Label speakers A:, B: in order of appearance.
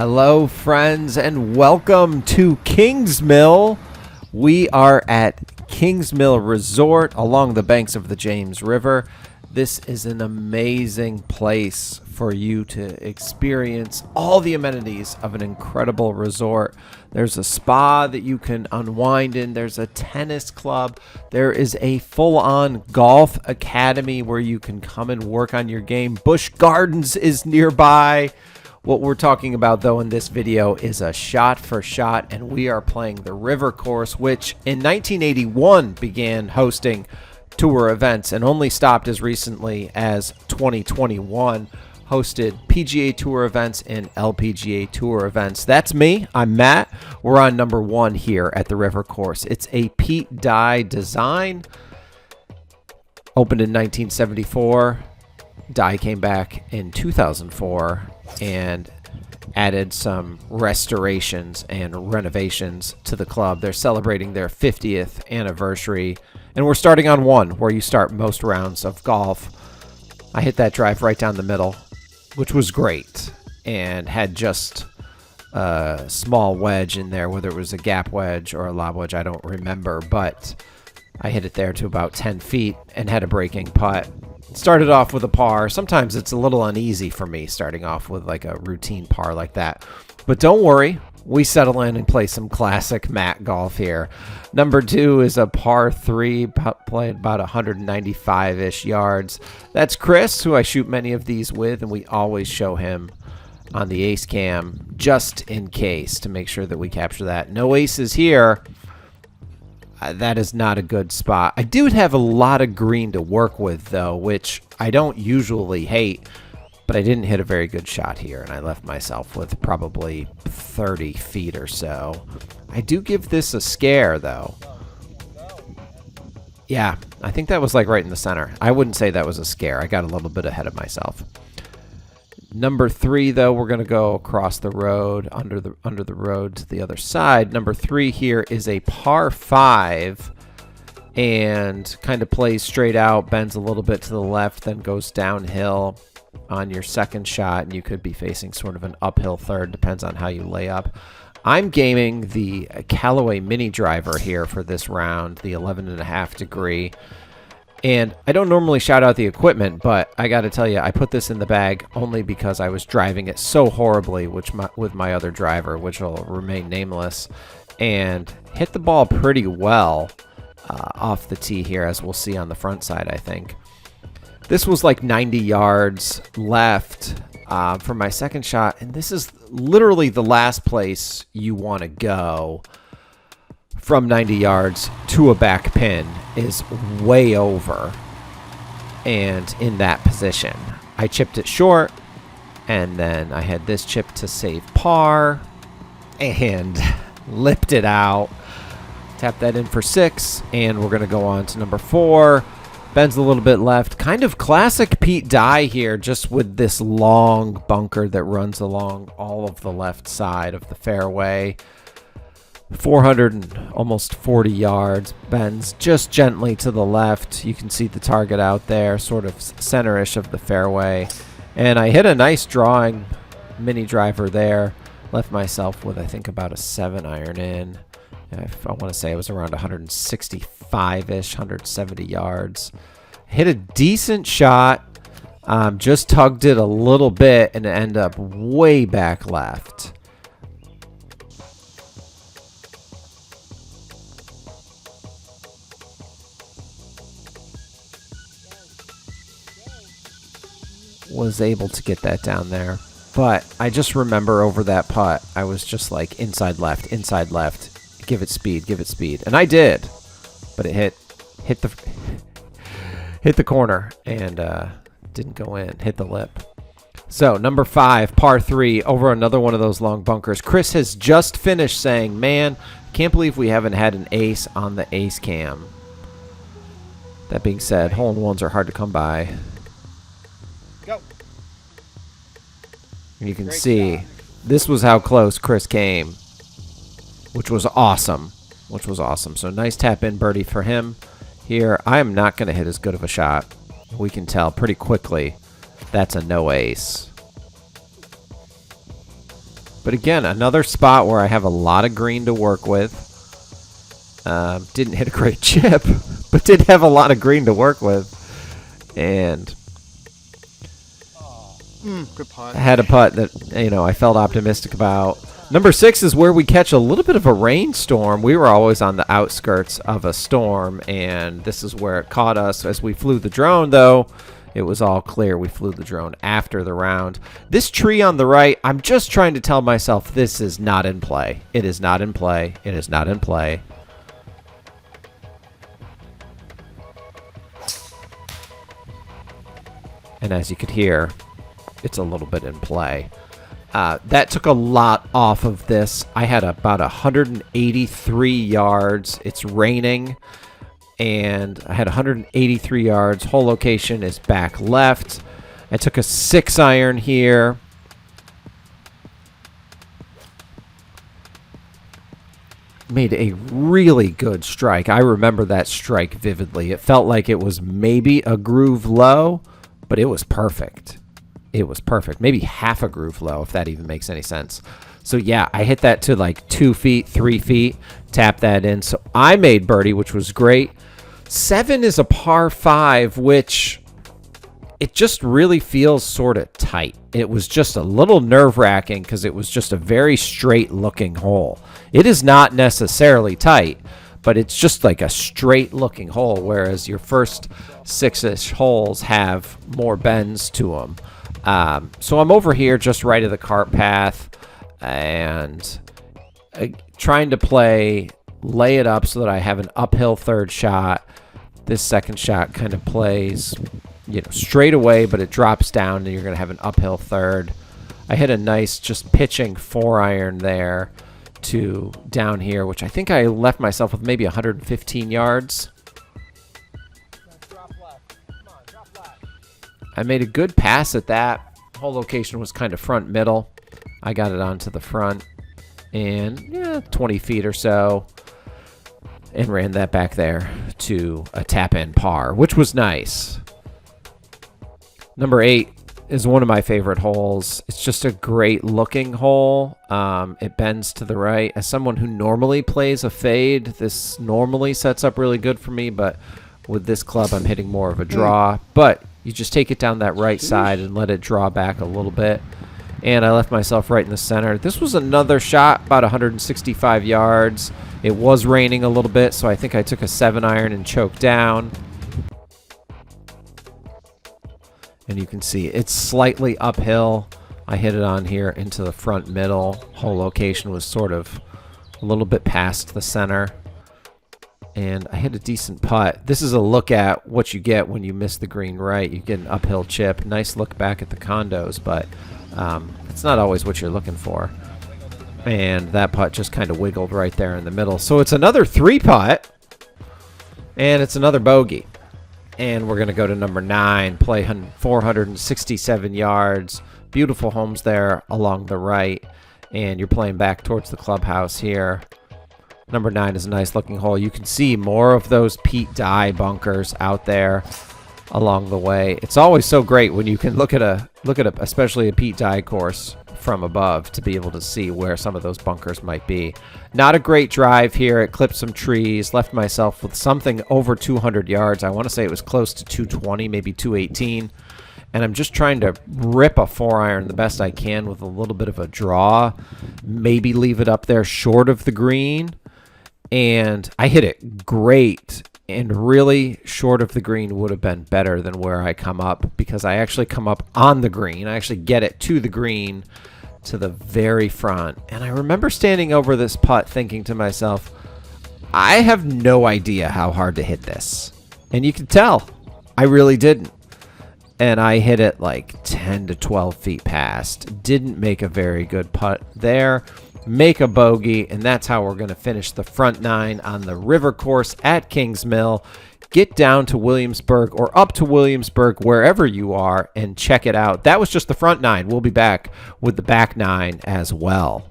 A: Hello, friends, and welcome to Kingsmill. We are at Kingsmill Resort along the banks of the James River. This is an amazing place for you to experience all the amenities of an incredible resort. There's a spa that you can unwind in. There's a tennis club. There is a full-on golf academy where you can come and work on your game. Busch Gardens is nearby. What we're talking about, though, in this video is a shot for shot, and we are playing the River Course, which in 1981 began hosting tour events and only stopped as recently as 2021. Hosted PGA Tour events and LPGA Tour events. That's me. I'm Matt. We're on number 1 here at the River Course. It's a Pete Dye design. Opened in 1974. Dye came back in 2004 and added some restorations and renovations to the club. They're celebrating their 50th anniversary, and we're starting on 1, where you start most rounds of golf. I hit that drive right down the middle, which was great, and had just a small wedge in there, whether it was a gap wedge or a lob wedge, I don't remember, but I hit it there to about 10 feet and had a breaking putt. Started off with a par. Sometimes it's a little uneasy for me starting off with like a routine par like that. But don't worry, we settle in and play some classic mat golf here. Number 2 is a par 3, played about 195-ish yards. That's Chris, who I shoot many of these with, and we always show him on the ace cam just in case to make sure that we capture that. No aces here. That is not a good spot. I do have a lot of green to work with, though, which I don't usually hate, but I didn't hit a very good shot here, and I left myself with probably 30 feet or so. I do give this a scare, though. Yeah, I think that was like right in the center. I wouldn't say that was a scare. I got a little bit ahead of myself. Number 3, though, we're going to go across the road, under the road to the other side. Number 3 here is a par 5 and kind of plays straight out, bends a little bit to the left, then goes downhill on your second shot, and you could be facing sort of an uphill third, depends on how you lay up. I'm gaming the Callaway Mini Driver here for this round, the 11.5 degree. And I don't normally shout out the equipment, but I got to tell you, I put this in the bag only because I was driving it so horribly with my other driver, which will remain nameless, and hit the ball pretty well off the tee here, as we'll see on the front side, I think. This was like 90 yards left for my second shot, and this is literally the last place you want to go from 90 yards to a back pin is way over and in that position. I chipped it short, and then I had this chip to save par and lipped it out. Tap that in for 6, and we're going to go on to number 4. Bends a little bit left. Kind of classic Pete Dye here, just with this long bunker that runs along all of the left side of the fairway. 400 and almost 40 yards, bends just gently to the left. You can see the target out there, sort of center-ish of the fairway. And I hit a nice drawing mini driver there. Left myself with, I think, about a 7-iron in. I want to say it was around 165-ish, 170 yards. Hit a decent shot. Just tugged it a little bit and ended up way back left. Was able to get that down there, but I just remember over that putt I was just like inside left, give it speed, and I did, but it hit the corner and didn't go in, hit the lip. So number 5, par 3, over another one of those long bunkers. Chris has just finished saying, man, can't believe we haven't had an ace on the ace cam. That being said, hole-in-ones are hard to come by. You can see this was how close Chris came, which was awesome. So nice tap in birdie for him here. I am not going to hit as good of a shot. We can tell pretty quickly that's a no ace. But again, another spot where I have a lot of green to work with. Didn't hit a great chip, but did have a lot of green to work with. And
B: good putt.
A: had a putt that, I felt optimistic about. Number 6 is where we catch a little bit of a rainstorm. We were always on the outskirts of a storm, and this is where it caught us. As we flew the drone, though, it was all clear. We flew the drone after the round. This tree on the right, I'm just trying to tell myself this is not in play. It is not in play. It is not in play. And as you could hear, it's a little bit in play. That took a lot off of this. I had about 183 yards. It's raining, and I had 183 yards. Hole location is back left. I took a 6-iron here. Made a really good strike. I remember that strike vividly. It felt like it was maybe a groove low, but it was perfect. It was perfect. Maybe half a groove low, if that even makes any sense. So, yeah, I hit that to like 2 feet, 3 feet, tap that in. So I made birdie, which was great. 7 is a par 5, which it just really feels sort of tight. It was just a little nerve-wracking because it was just a very straight-looking hole. It is not necessarily tight, but it's just like a straight-looking hole, whereas your first 6-ish holes have more bends to them. So I'm over here just right of the cart path and trying to lay it up so that I have an uphill third shot. This second shot kind of plays, straight away, but it drops down and you're going to have an uphill third. I hit a nice just pitching 4-iron there to down here, which I think I left myself with maybe 115 yards. I made a good pass at that. Hole location was kind of front middle. I got it onto the front and 20 feet or so and ran that back there to a tap-in par, which was nice. Number 8 is one of my favorite holes. It's just a great looking hole. It bends to the right. As someone who normally plays a fade, this normally sets up really good for me, but with this club I'm hitting more of a draw. But you just take it down that right side and let it draw back a little bit. And I left myself right in the center. This was another shot, about 165 yards. It was raining a little bit, so I think I took a 7-iron and choked down. And you can see it's slightly uphill. I hit it on here into the front middle. Hole location was sort of a little bit past the center. And I hit a decent putt. This is a look at what you get when you miss the green right. You get an uphill chip. Nice look back at the condos, but it's not always what you're looking for. And that putt just kind of wiggled right there in the middle. So it's another 3-putt, and it's another bogey. And we're going to go to number 9, play 467 yards. Beautiful homes there along the right. And you're playing back towards the clubhouse here. Number 9 is a nice looking hole. You can see more of those Pete Dye bunkers out there along the way. It's always so great when you can look at especially a Pete Dye course from above to be able to see where some of those bunkers might be. Not a great drive here. It clipped some trees, left myself with something over 200 yards. I want to say it was close to 220, maybe 218. And I'm just trying to rip a 4-iron the best I can with a little bit of a draw. Maybe leave it up there short of the green. And I hit it great. And really short of the green would have been better than where I come up, because I actually come up on the green. I actually get it to the green, to the very front. And I remember standing over this putt thinking to myself, I have no idea how hard to hit this. And you can tell I really didn't. And I hit it like 10 to 12 feet past. Didn't make a very good putt there. Make a bogey, and that's how we're going to finish the front 9 on the river course at Kingsmill. Get down to Williamsburg or up to Williamsburg, wherever you are, and check it out. That was just the front 9. We'll be back with the back 9 as well.